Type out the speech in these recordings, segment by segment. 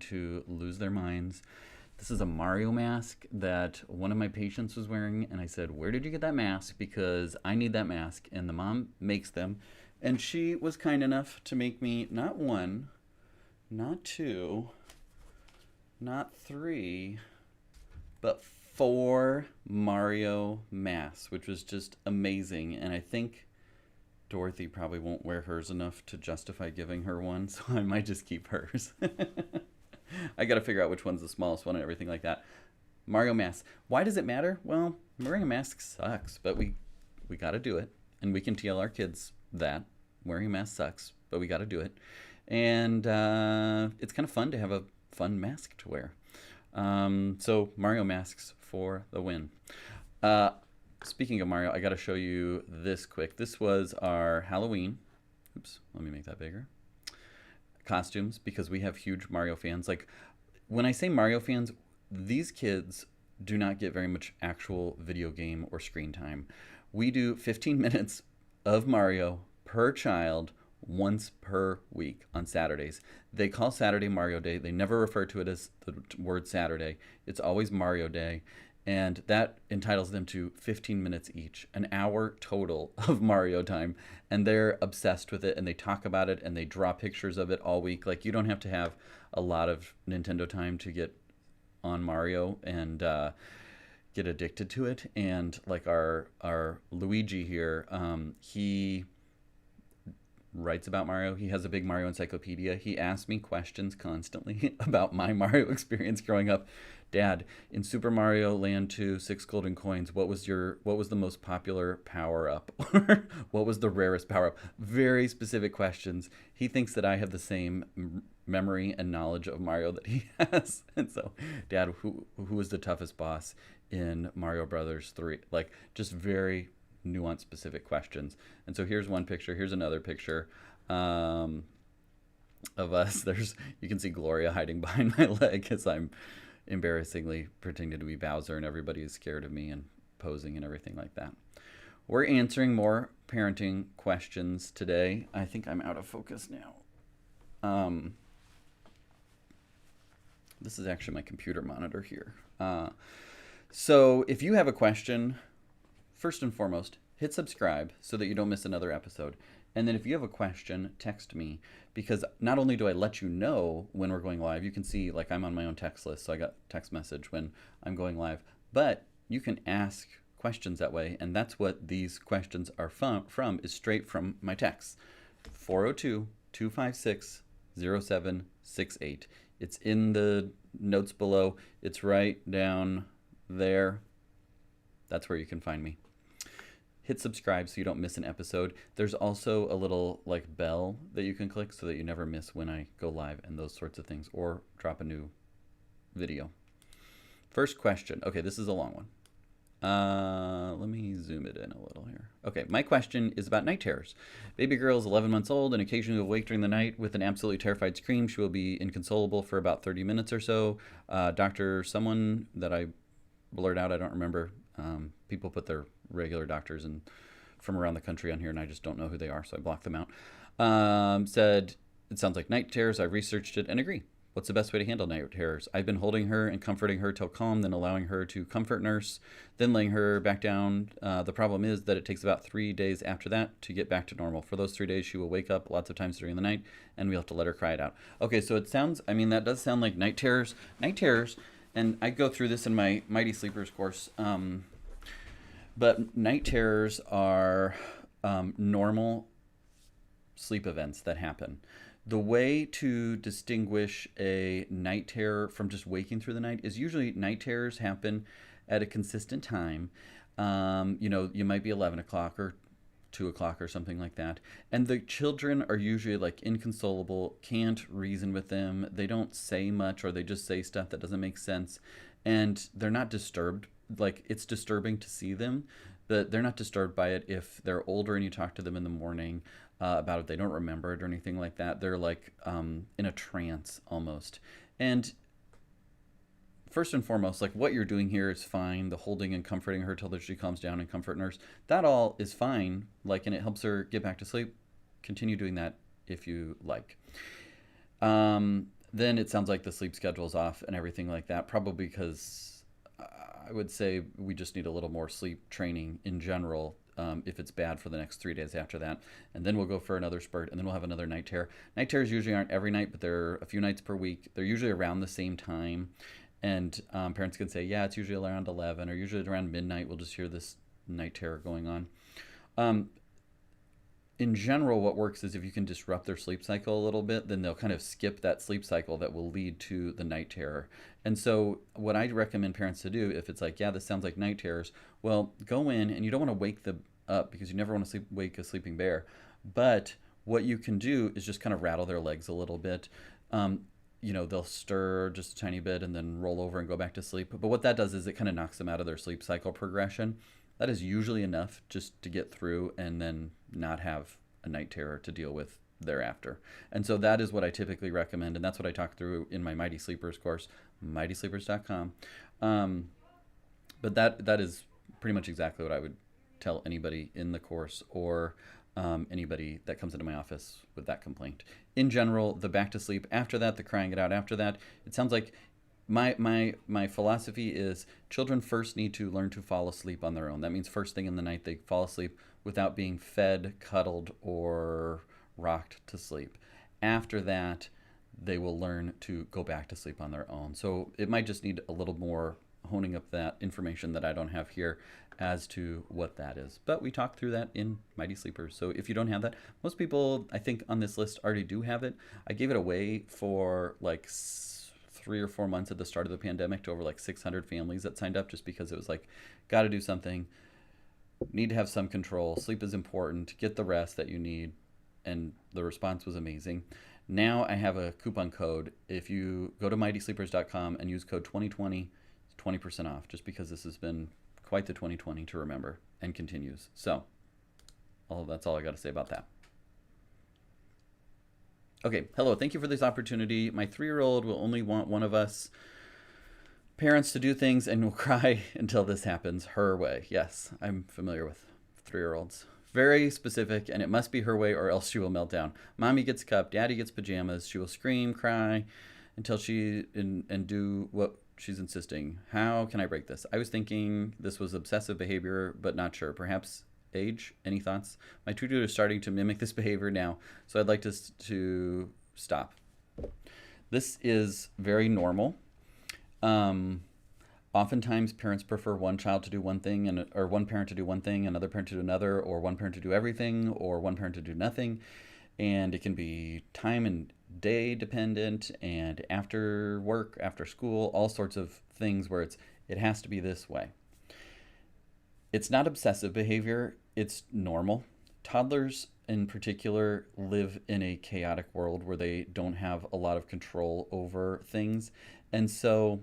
to lose their minds. This is a Mario mask that one of my patients was wearing, and I said, "Where did you get that mask? Because I need that mask." And the mom makes them, and she was kind enough to make me not one, not two, not three, but four Mario masks, which was just amazing. And I think Dorothy probably won't wear hers enough to justify giving her one, so I might just keep hers. I got to figure out which one's the smallest one and everything like that. Mario mask. Why does it matter? Well, wearing a mask sucks, but we got to do it, and we can tell our kids that wearing a mask sucks, but we got to do it, and it's kind of fun to have a fun mask to wear. So Mario masks for the win. Uh, Speaking of Mario, I got to show you this quick. This was our Halloween. Oops, let me make that bigger. Costumes, because we have huge Mario fans. Like, when I say Mario fans, these kids do not get very much actual video game or screen time. We do 15 minutes of Mario per child once per week on Saturdays. They call Saturday Mario Day. They never refer to it as the word Saturday. It's always Mario Day. And that entitles them to 15 minutes each, an hour total of Mario time. And they're obsessed with it, and they talk about it, and they draw pictures of it all week. Like, you don't have to have a lot of Nintendo time to get on Mario and get addicted to it. And like our Luigi here, he writes about Mario. He has a big Mario encyclopedia. He asks me questions constantly about my Mario experience growing up. Dad, in Super Mario Land 2, 6 golden coins, what was the most popular power up? Or what was the rarest power up? Very specific questions. He thinks that I have the same memory and knowledge of Mario that he has. And so, Dad, who was the toughest boss in Mario Brothers 3? Like, just very nuanced, specific questions. And so here's one picture. Here's another picture of us. You can see Gloria hiding behind my leg as I'm embarrassingly pretending to be Bowser, and everybody is scared of me and posing and everything like that. We're answering more parenting questions today. I think I'm out of focus now. This is actually my computer monitor here. So if you have a question, first and foremost, hit subscribe so that you don't miss another episode. And then if you have a question, text me, because not only do I let you know when we're going live, you can see, like, I'm on my own text list, so I got text message when I'm going live, but you can ask questions that way, and that's what these questions are from is straight from my text. 402-256-0768. It's in the notes below. It's right down there. That's where you can find me. Hit subscribe so you don't miss an episode. There's also a little like bell that you can click so that you never miss when I go live and those sorts of things, or drop a new video. First question. Okay, this is a long one. Let me zoom it in a little here. Okay, my question is about night terrors. Baby girl is 11 months old and occasionally awake during the night with an absolutely terrified scream. She will be inconsolable for about 30 minutes or so. Doctor, someone that I blurred out, I don't remember. People put their regular doctors and from around the country on here, and I just don't know who they are, so I blocked them out. Said, it sounds like night terrors. I've researched it and agree. What's the best way to handle night terrors? I've been holding her and comforting her till calm, then allowing her to comfort nurse, then laying her back down. The problem is that it takes about 3 days after that to get back to normal. For those 3 days, she will wake up lots of times during the night, and we'll have to let her cry it out. Okay, so it sounds, I mean, that does sound like night terrors. Night terrors, and I go through this in my Mighty Sleepers course, but night terrors are normal sleep events that happen. The way to distinguish a night terror from just waking through the night is usually night terrors happen at a consistent time. You might be 11 o'clock or 2 o'clock or something like that. And the children are usually like inconsolable, can't reason with them. They don't say much, or they just say stuff that doesn't make sense. And they're not disturbed. Like, it's disturbing to see them, but they're not disturbed by it if they're older and you talk to them in the morning about it. They don't remember it or anything like that. They're like in a trance almost. And first and foremost, like, what you're doing here is fine. The holding and comforting her till she calms down and comfort nurse, that all is fine. Like, and it helps her get back to sleep. Continue doing that if you like. then it sounds like the sleep schedule's off and everything like that, probably because I would say we just need a little more sleep training in general. If it's bad for the next 3 days after that, and then we'll go for another spurt, and then we'll have another night terror. Night terrors usually aren't every night, but they're a few nights per week. They're usually around the same time, and parents can say, yeah, it's usually around 11, or usually around midnight. We'll just hear this night terror going on. Um, in general, what works is if you can disrupt their sleep cycle a little bit, then they'll kind of skip that sleep cycle that will lead to the night terror. And so, what I recommend parents to do, if it's like, yeah, this sounds like night terrors, well, go in and you don't want to wake them up because you never want to wake a sleeping bear. But what you can do is just kind of rattle their legs a little bit. They'll stir just a tiny bit and then roll over and go back to sleep. But what that does is it kind of knocks them out of their sleep cycle progression. That is usually enough just to get through and then not have a night terror to deal with thereafter. And so that is what I typically recommend, and that's what I talk through in my Mighty Sleepers course, mightysleepers.com. But that is pretty much exactly what I would tell anybody in the course, or anybody that comes into my office with that complaint. In general, the back to sleep after that, the crying it out after that, it sounds like my philosophy is children first need to learn to fall asleep on their own. That means first thing in the night they fall asleep without being fed, cuddled, or rocked to sleep. After that, they will learn to go back to sleep on their own. So it might just need a little more honing up that information that I don't have here as to what that is. But we talked through that in Mighty Sleepers. So if you don't have that, most people I think on this list already do have it. I gave it away for like 3 or 4 months at the start of the pandemic to over like 600 families that signed up, just because it was like, got to do something, need to have some control, sleep is important, get the rest that you need, and the response was amazing. Now I have a coupon code. If you go to mightysleepers.com and use code 2020, it's 20% off, just because this has been quite the 2020 to remember and continues. So that's all I got to say about that. Okay, hello, thank you for this opportunity. My 3-year-old will only want one of us parents to do things and will cry until this happens her way. Yes, I'm familiar with 3-year-olds. Very specific, and it must be her way or else she will melt down. Mommy gets a cup, daddy gets pajamas. She will scream, cry until and do what she's insisting. How can I break this? I was thinking this was obsessive behavior, but not sure. Perhaps age? Any thoughts? My tutor is starting to mimic this behavior now, so I'd like to stop. This is very normal. Oftentimes parents prefer one child to do one thing, or one parent to do one thing, another parent to do another, or one parent to do everything, or one parent to do nothing. And it can be time and day dependent, and after work, after school, all sorts of things where it has to be this way. It's not obsessive behavior, it's normal. Toddlers in particular live in a chaotic world where they don't have a lot of control over things. And so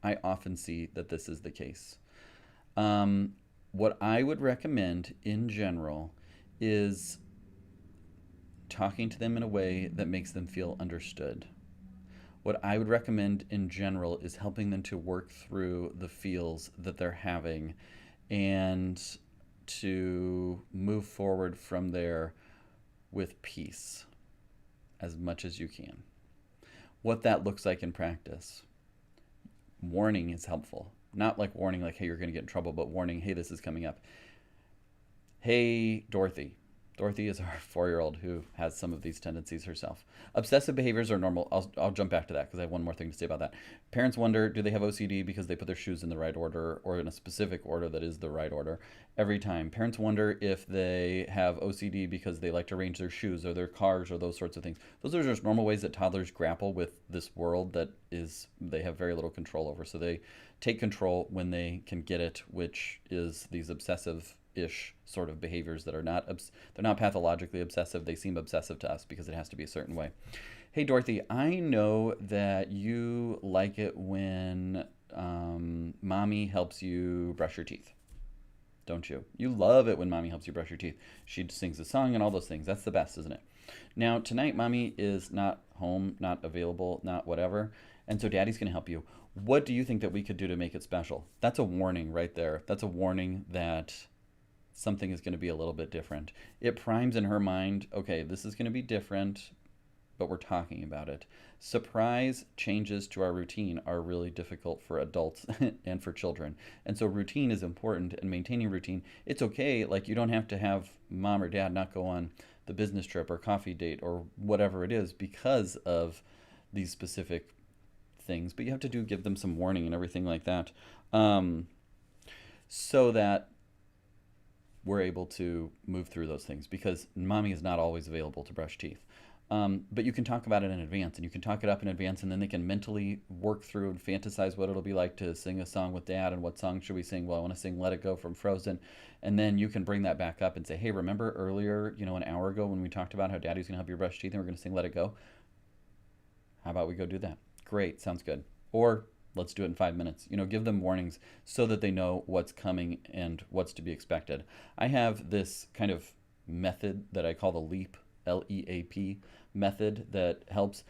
I often see that this is the case. What I would recommend in general is talking to them in a way that makes them feel understood. What I would recommend in general is helping them to work through the feels that they're having and to move forward from there with peace as much as you can. What that looks like in practice. Warning is helpful. Not like warning like, hey, you're going to get in trouble, but warning, hey, this is coming up. Hey, Dorothy. Dorothy is our 4-year-old who has some of these tendencies herself. Obsessive behaviors are normal. I'll jump back to that because I have one more thing to say about that. Parents wonder, do they have OCD because they put their shoes in the right order or in a specific order that is the right order every time. Parents wonder if they have OCD because they like to arrange their shoes or their cars or those sorts of things. Those are just normal ways that toddlers grapple with this world that they have very little control over. So they take control when they can get it, which is these obsessive-ish sort of behaviors that are they're not pathologically obsessive. They seem obsessive to us because it has to be a certain way. Hey, Dorothy, I know that you like it when mommy helps you brush your teeth. Don't you? You love it when mommy helps you brush your teeth. She sings a song and all those things. That's the best, isn't it? Now, tonight, mommy is not home, not available, not whatever, and so daddy's going to help you. What do you think that we could do to make it special? That's a warning right there. That's a warning that something is going to be a little bit different. It primes in her mind, okay, this is going to be different. but we're talking about it. Surprise changes to our routine are really difficult for adults and for children. And so routine is important, and maintaining routine, it's okay. Like, you don't have to have mom or dad not go on the business trip or coffee date or whatever it is because of these specific things, but you have to give them some warning and everything like that, um, so that we're able to move through those things, because mommy is not always available to brush teeth. But you can talk about it in advance, and you can talk it up in advance, and then they can mentally work through and fantasize what it'll be like to sing a song with dad. And what song should we sing? Well, I want to sing Let It Go from Frozen. And then you can bring that back up and say, hey, remember earlier, an hour ago when we talked about how daddy's going to help you brush teeth and we're going to sing Let It Go? How about we go do that? Great, sounds good. Or let's do it in 5 minutes. Give them warnings so that they know what's coming and what's to be expected. I have this kind of method that I call the LEAP, LEAP method, that helps.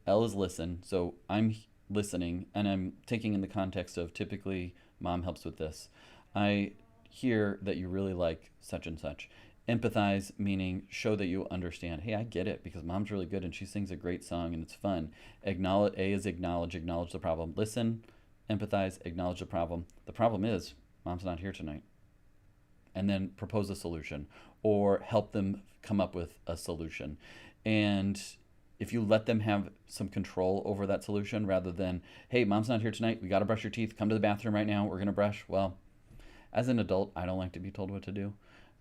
L is listen. So I'm listening, and I'm taking in the context of, typically mom helps with this. I hear that you really like such and such. Empathize, meaning show that you understand. Hey, I get it because mom's really good and she sings a great song and it's fun. Acknowledge. A is acknowledge the problem. Listen, empathize, acknowledge the problem. The problem is mom's not here tonight. And then propose a solution or help them come up with a solution. And if you let them have some control over that solution, rather than, hey, mom's not here tonight, we got to brush your teeth, come to the bathroom right now, we're going to brush. Well, as an adult, I don't like to be told what to do.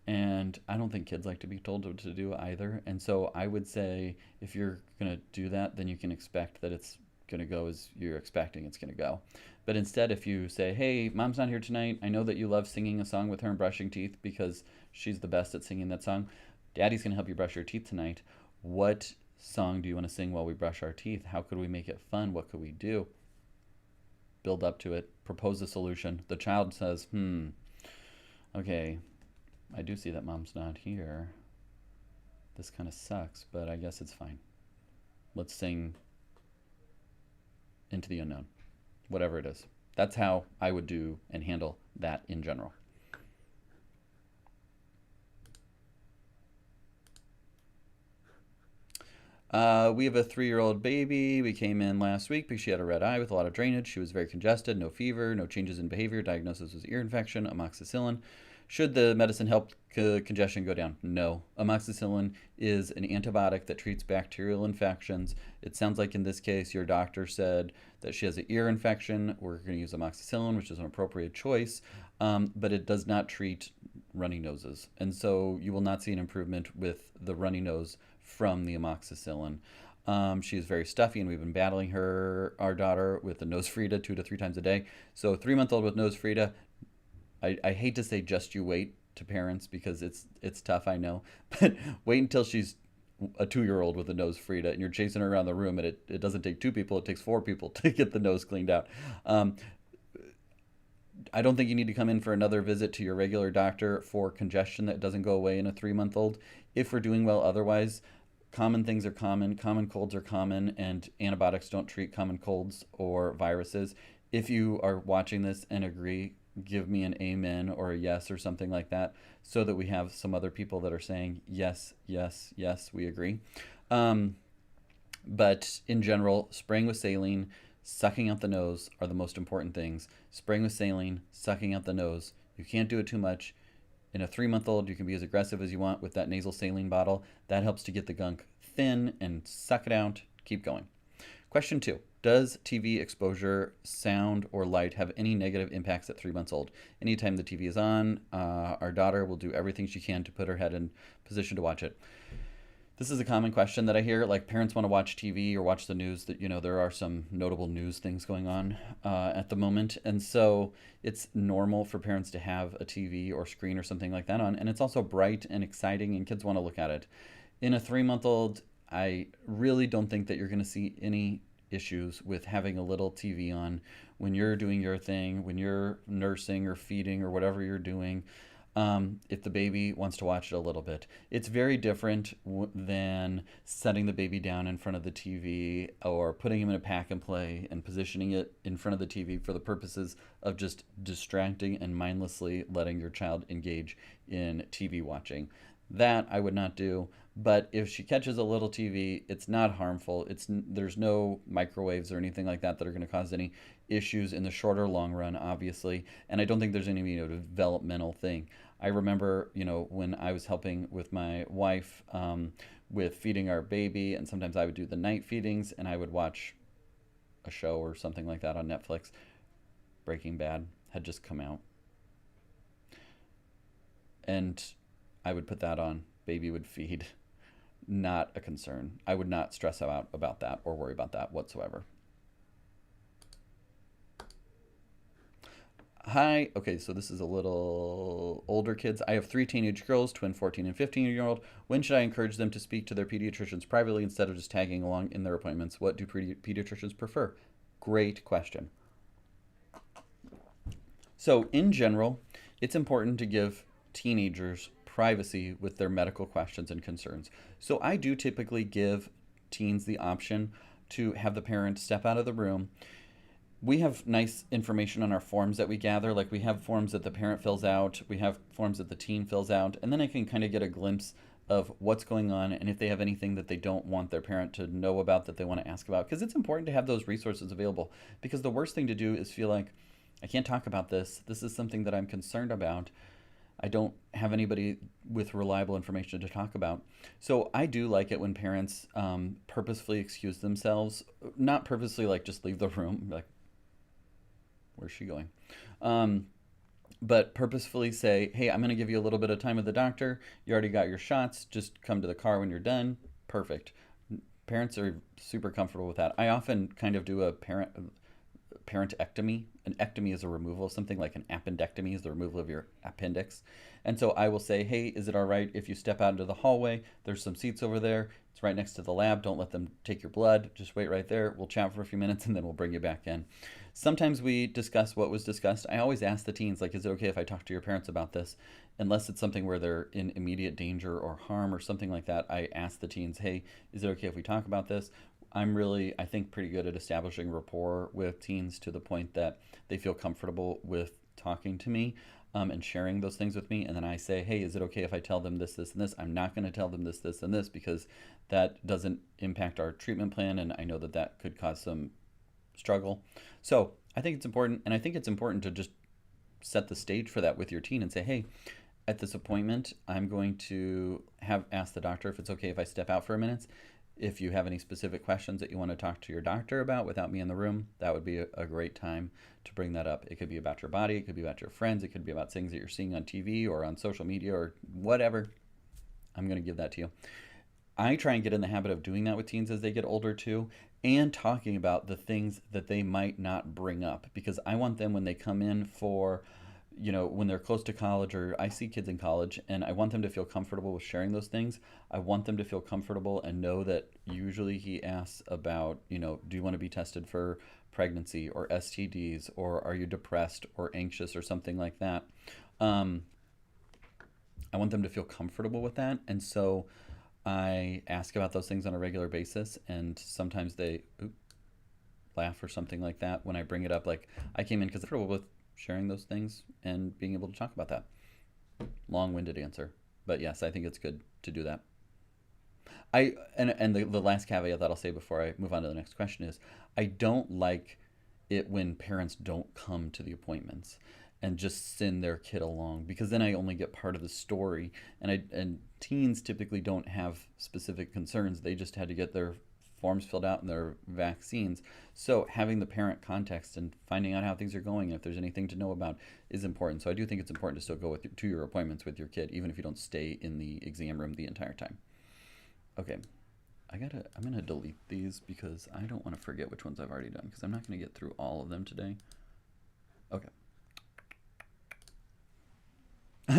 And I don't think kids like to be told what to do either. And so I would say, if you're going to do that, then you can expect that it's going to go as you're expecting it's going to go. But instead, if you say, hey, mom's not here tonight, I know that you love singing a song with her and brushing teeth because she's the best at singing that song. Daddy's going to help you brush your teeth tonight. What song do you want to sing while we brush our teeth? How could we make it fun? What could we do? Build up to it. Propose a solution. The child says, okay, I do see that mom's not here. This kind of sucks, but I guess it's fine. Let's sing Into the Unknown, whatever it is. That's how I would do and handle that in general. We have a 3-year-old baby. We came in last week because she had a red eye with a lot of drainage. She was very congested, no fever, no changes in behavior. Diagnosis was ear infection, amoxicillin. Should the medicine help congestion go down? No. Amoxicillin is an antibiotic that treats bacterial infections. It sounds like in this case your doctor said that she has an ear infection. We're going to use amoxicillin, which is an appropriate choice, but it does not treat runny noses. And so you will not see an improvement with the runny nose from the amoxicillin. She is very stuffy, and we've been battling our daughter with the nose Frida 2 to 3 times a day. So 3-month-old with nose Frida, I hate to say just you wait to parents because it's tough, I know, but wait until she's a 2-year-old with a nose Frida and you're chasing her around the room, and it doesn't take 2 people, it takes 4 people to get the nose cleaned out. I don't think you need to come in for another visit to your regular doctor for congestion that doesn't go away in a 3-month-old. If we're doing well otherwise, common things are common colds are common, and antibiotics don't treat common colds or viruses. If you are watching this and agree, give me an amen or a yes or something like that, so that we have some other people that are saying yes, yes, yes, we agree. But in general, spraying with saline, sucking out the nose are the most important things. Spraying with saline, sucking out the nose. You can't do it too much. In a 3-month-old, you can be as aggressive as you want with that nasal saline bottle. That helps to get the gunk thin and suck it out. Keep going. Question 2. Does TV exposure, sound, or light have any negative impacts at 3 months old? Anytime the TV is on, our daughter will do everything she can to put her head in position to watch it. This is a common question that I hear. Like, parents want to watch TV or watch the news. That there are some notable news things going on at the moment, and so it's normal for parents to have a TV or screen or something like that on, and it's also bright and exciting, and kids want to look at it. In a 3-month-old, I really don't think that you're going to see any issues with having a little TV on when you're doing your thing, when you're nursing or feeding or whatever you're doing. If the baby wants to watch it a little bit, it's very different than setting the baby down in front of the TV or putting him in a pack and play and positioning it in front of the TV for the purposes of just distracting and mindlessly letting your child engage in TV watching. That I would not do. But if she catches a little TV, it's not harmful. There's no microwaves or anything like that that are going to cause any issues in the short or long run, obviously. And I don't think there's any developmental thing. I remember, when I was helping with my wife with feeding our baby, and sometimes I would do the night feedings, and I would watch a show or something like that on Netflix. Breaking Bad had just come out, and I would put that on. Baby would feed. Not a concern. I would not stress out about that or worry about that whatsoever. Hi. Okay, so this is a little older kids. I have three teenage girls, twin 14 and 15-year-old. When should I encourage them to speak to their pediatricians privately instead of just tagging along in their appointments? What do pediatricians prefer? Great question. So, in general, it's important to give teenagers privacy with their medical questions and concerns. So, I do typically give teens the option to have the parent step out of the room. We have nice information on our forms that we gather. Like, we have forms that the parent fills out, we have forms that the teen fills out, and then I can kind of get a glimpse of what's going on and if they have anything that they don't want their parent to know about that they want to ask about. Because it's important to have those resources available. Because the worst thing to do is feel like, I can't talk about this. This is something that I'm concerned about. I don't have anybody with reliable information to talk about. So I do like it when parents purposefully excuse themselves, not purposely like just leave the room, like, where's she going? Um, but purposefully say, hey, I'm going to give you a little bit of time with the doctor. You already got your shots. Just come to the car when you're done. Perfect. Parents are super comfortable with that. I often kind of do a parentectomy. An ectomy is a removal of something, like an appendectomy is the removal of your appendix. And so I will say, hey, is it all right if you step out into the hallway? There's some seats over there. It's right next to the lab. Don't let them take your blood. Just wait right there. We'll chat for a few minutes and then we'll bring you back in. Sometimes we discuss what was discussed. I always ask the teens, like, is it okay if I talk to your parents about this? Unless it's something where they're in immediate danger or harm or something like that, I ask the teens, hey, is it okay if we talk about this? I'm really, I think, pretty good at establishing rapport with teens to the point that they feel comfortable with talking to me and sharing those things with me. And then I say, hey, is it okay if I tell them this, this, and this? I'm not going to tell them this, this, and this because that doesn't impact our treatment plan. And I know that that could cause some struggle. So I think it's important. And I think it's important to just set the stage for that with your teen and say, hey, at this appointment, I'm going to have asked the doctor if it's okay if I step out for a minute. If you have any specific questions that you want to talk to your doctor about without me in the room, that would be a great time to bring that up. It could be about your body, it could be about your friends, it could be about things that you're seeing on TV or on social media or whatever. I'm going to give that to you. I try and get in the habit of doing that with teens as they get older too, and talking about the things that they might not bring up because I want them when they come in for when they're close to college, or I see kids in college and I want them to feel comfortable with sharing those things. I want them to feel comfortable and know that usually he asks about, do you want to be tested for pregnancy or STDs, or are you depressed or anxious or something like that. Um, I want them to feel comfortable with that. And so I ask about those things on a regular basis. And sometimes they laugh or something like that when I bring it up. Like, I came in because I'm comfortable with sharing those things and being able to talk about that. Long-winded answer, but yes, I think it's good to do that. The last caveat that I'll say before I move on to the next question is I don't like it when parents don't come to the appointments and just send their kid along because then I only get part of the story, and teens typically don't have specific concerns. They just had to get their forms filled out and their vaccines. So having the parent context and finding out how things are going, if there's anything to know about, is important. So I do think it's important to still go to your appointments with your kid, even if you don't stay in the exam room the entire time. Okay, I'm gonna delete these because I don't want to forget which ones I've already done because I'm not gonna get through all of them today. Okay.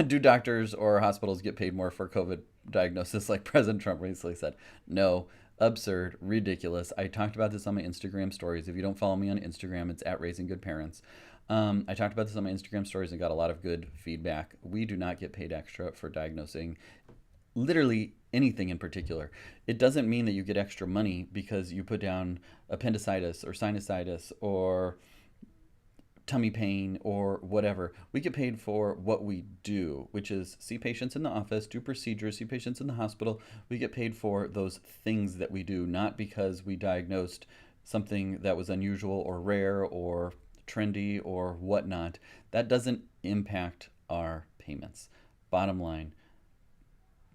Do doctors or hospitals get paid more for COVID diagnosis like President Trump recently said? No. Absurd, ridiculous. I talked about this on my Instagram stories. If you don't follow me on Instagram, it's at Raising Good Parents. I talked about this on my Instagram stories and got a lot of good feedback. We do not get paid extra for diagnosing literally anything in particular. It doesn't mean that you get extra money because you put down appendicitis or sinusitis or tummy pain or whatever. We get paid for what we do, which is see patients in the office, do procedures, see patients in the hospital. We get paid for those things that we do, not because we diagnosed something that was unusual or rare or trendy or whatnot. That doesn't impact our payments. Bottom line,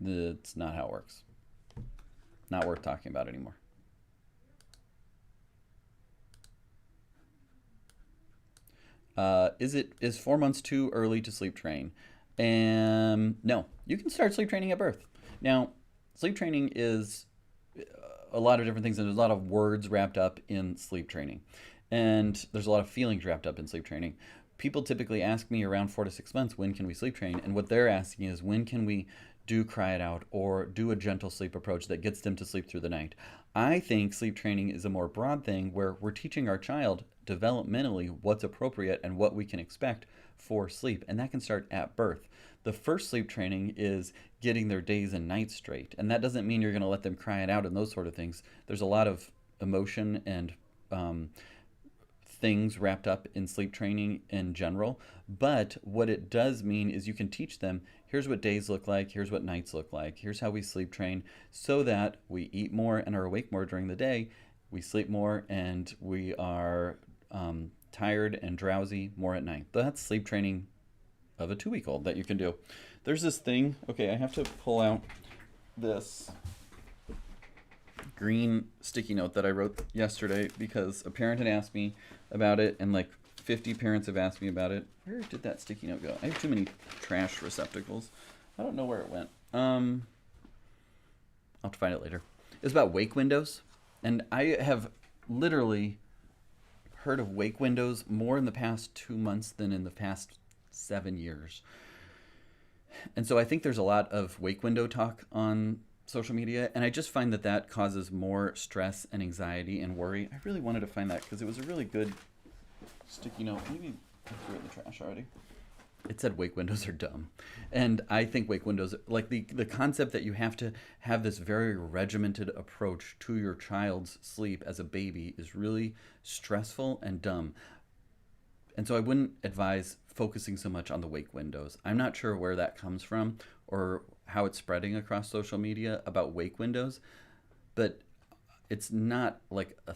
it's not how it works. Not worth talking about anymore. Is 4 months too early to sleep train? No, you can start sleep training at birth. Now, sleep training is a lot of different things, and there's a lot of words wrapped up in sleep training, and there's a lot of feelings wrapped up in sleep training. People typically ask me around 4 to 6 months, when can we sleep train? And what they're asking is, when can we do cry it out or do a gentle sleep approach that gets them to sleep through the night? I think sleep training is a more broad thing where we're teaching our child developmentally what's appropriate and what we can expect for sleep, and that can start at birth. The first sleep training is getting their days and nights straight, and that doesn't mean you're going to let them cry it out and those sort of things. There's a lot of emotion and um, things wrapped up in sleep training in general. But what it does mean is you can teach them, here's what days look like, here's what nights look like, here's how we sleep train, so that we eat more and are awake more during the day, we sleep more and we are tired and drowsy more at night. That's sleep training of a 2 week old that you can do. There's this thing, okay, I have to pull out this green sticky note that I wrote yesterday because a parent had asked me about it, and like 50 parents have asked me about it. Where did that sticky note go? I have too many trash receptacles. I don't know where it went. I'll have to find it later. It's about wake windows, and I have literally heard of wake windows more in the past 2 months than in the past 7 years. And so I think there's a lot of wake window talk on social media, and I just find that that causes more stress and anxiety and worry. I really wanted to find that because it was a really good sticky note. Maybe I threw it in the trash already. It said wake windows are dumb. And I think wake windows, like the concept that you have to have this very regimented approach to your child's sleep as a baby is really stressful and dumb. And so I wouldn't advise focusing so much on the wake windows. I'm not sure where that comes from or how it's spreading across social media about wake windows, but it's not like a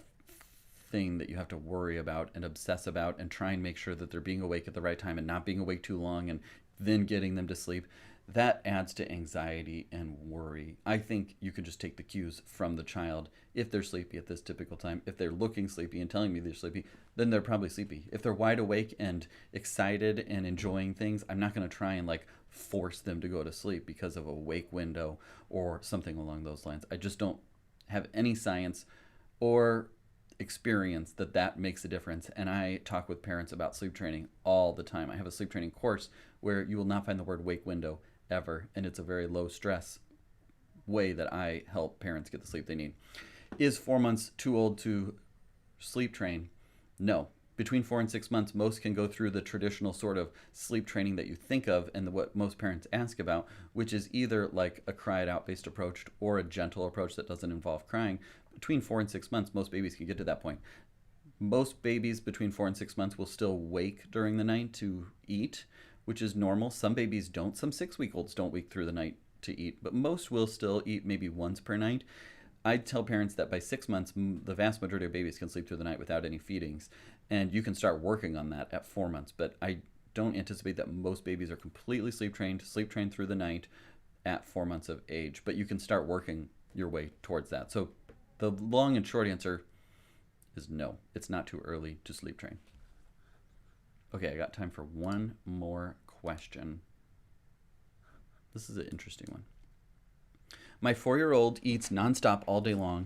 thing that you have to worry about and obsess about and try and make sure that they're being awake at the right time and not being awake too long and then getting them to sleep. That adds to anxiety and worry. I think you can just take the cues from the child. If they're sleepy at this typical time, if they're looking sleepy and telling me they're sleepy, then they're probably sleepy. If they're wide awake and excited and enjoying things, I'm not going to try and like force them to go to sleep because of a wake window or something along those lines. I just don't have any science or experience that that makes a difference. And I talk with parents about sleep training all the time. I have a sleep training course where you will not find the word wake window ever, and it's a very low stress way that I help parents get the sleep they need. Is 4 months too old to sleep train? No. Between 4 and 6 months, most can go through the traditional sort of sleep training that you think of and what most parents ask about, which is either like a cry it out based approach or a gentle approach that doesn't involve crying. Between 4 and 6 months, most babies can get to that point. Most babies between 4 and 6 months will still wake during the night to eat, which is normal. Some babies don't. Some 6 week olds don't wake through the night to eat, but most will still eat maybe once per night. I tell parents that by 6 months, the vast majority of babies can sleep through the night without any feedings, and you can start working on that at 4 months. But I don't anticipate that most babies are completely sleep trained through the night at 4 months of age, but you can start working your way towards that. So the long and short answer is no, it's not too early to sleep train. Okay, I got time for one more question. This is an interesting one. My 4-year-old eats nonstop all day long,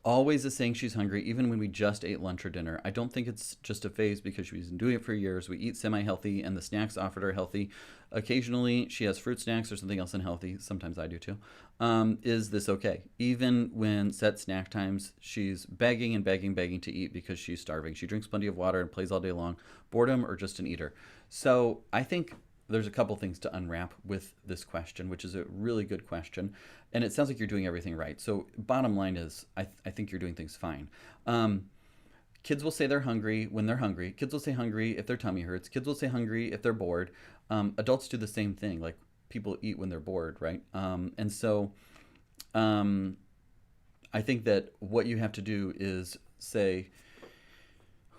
always is saying she's hungry, even when we just ate lunch or dinner. I don't think it's just a phase because she's been doing it for years. We eat semi-healthy, and the snacks offered are healthy. Occasionally, she has fruit snacks or something else unhealthy. Sometimes I do too. Is this okay? Even when set snack times, she's begging and begging, begging to eat because she's starving. She drinks plenty of water and plays all day long. Boredom or just an eater? So I think there's a couple things to unwrap with this question, which is a really good question. And it sounds like you're doing everything right. So bottom line is, I think you're doing things fine. Kids will say they're hungry when they're hungry. Kids will say hungry if their tummy hurts. Kids will say hungry if they're bored. Adults do the same thing. Like people eat when they're bored, right? And so um, I think that what you have to do is say,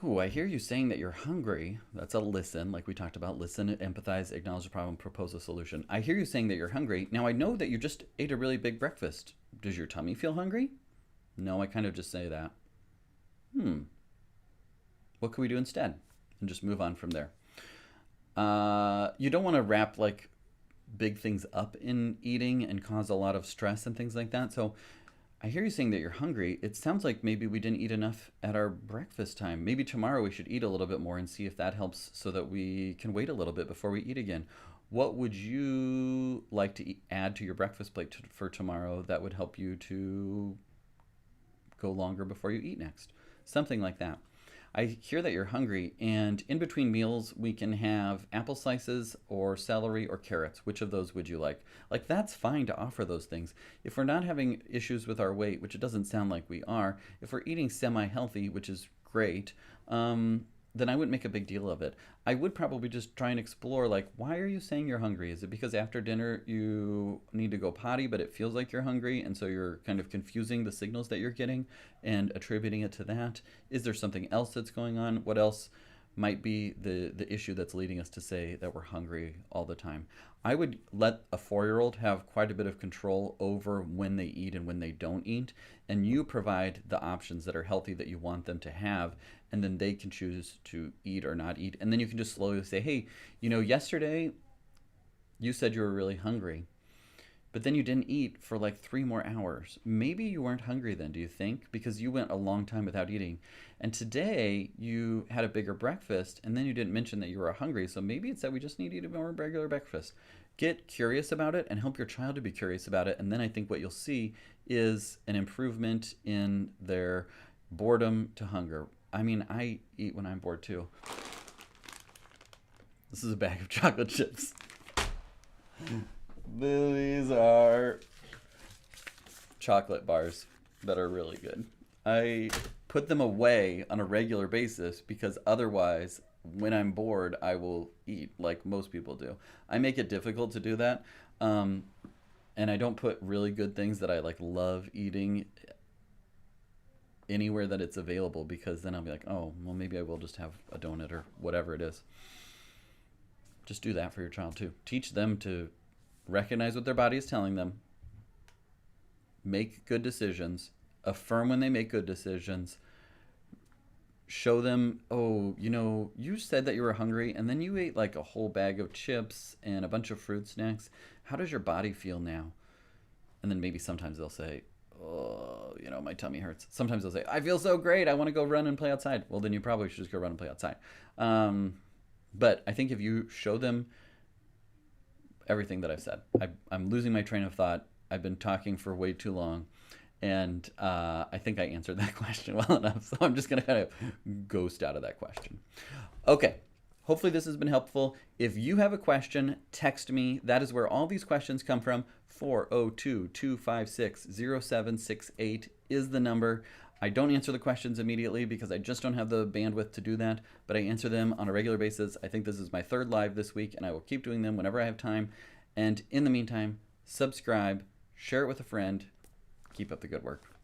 "Ooh, I hear you saying that you're hungry." That's a listen, like we talked about. Listen, empathize, acknowledge the problem, propose a solution. I hear you saying that you're hungry. Now I know that you just ate a really big breakfast. Does your tummy feel hungry? No, I kind of just say that. Hmm, what can we do instead? And just move on from there. You don't want to wrap like big things up in eating and cause a lot of stress and things like that. So I hear you saying that you're hungry. It sounds like maybe we didn't eat enough at our breakfast time. Maybe tomorrow we should eat a little bit more and see if that helps so that we can wait a little bit before we eat again. What would you like to add to your breakfast plate for tomorrow that would help you to go longer before you eat next? Something like that. I hear that you're hungry, and in between meals, we can have apple slices or celery or carrots. Which of those would you like? Like, that's fine to offer those things. If we're not having issues with our weight, which it doesn't sound like we are, if we're eating semi healthy, which is great, then I wouldn't make a big deal of it. I would probably just try and explore, like, why are you saying you're hungry? Is it because after dinner you need to go potty, but it feels like you're hungry, and so you're kind of confusing the signals that you're getting and attributing it to that? Is there something else that's going on? What else might be the issue that's leading us to say that we're hungry all the time? I would let a 4-year-old have quite a bit of control over when they eat and when they don't eat, and you provide the options that are healthy that you want them to have, and then they can choose to eat or not eat. And then you can just slowly say, hey, yesterday you said you were really hungry, but then you didn't eat for like 3 more hours. Maybe you weren't hungry then, do you think? Because you went a long time without eating. And today you had a bigger breakfast, and then you didn't mention that you were hungry. So maybe it's that we just need to eat a more regular breakfast. Get curious about it and help your child to be curious about it. And then I think what you'll see is an improvement in their boredom to hunger. I mean, I eat when I'm bored too. This is a bag of chocolate chips. These are chocolate bars that are really good. I put them away on a regular basis because otherwise, when I'm bored, I will eat like most people do. I make it difficult to do that. And I don't put really good things that I like love eating anywhere that it's available, because then I'll be like, oh, well, maybe I will just have a donut or whatever it is. Just do that for your child too. Teach them to recognize what their body is telling them, make good decisions, affirm when they make good decisions, show them, oh, you said that you were hungry and then you ate like a whole bag of chips and a bunch of fruit snacks. How does your body feel now? And then maybe sometimes they'll say, oh, my tummy hurts. Sometimes they'll say, I feel so great, I want to go run and play outside. Well, then you probably should just go run and play outside. But I think if you show them everything that I've said, I'm losing my train of thought. I've been talking for way too long. And I think I answered that question well enough. So I'm just going to kind of ghost out of that question. Okay. Hopefully this has been helpful. If you have a question, text me. That is where all these questions come from. 402-256-0768 is the number. I don't answer the questions immediately because I just don't have the bandwidth to do that, but I answer them on a regular basis. I think this is my 3rd live this week, and I will keep doing them whenever I have time. And in the meantime, subscribe, share it with a friend. Keep up the good work.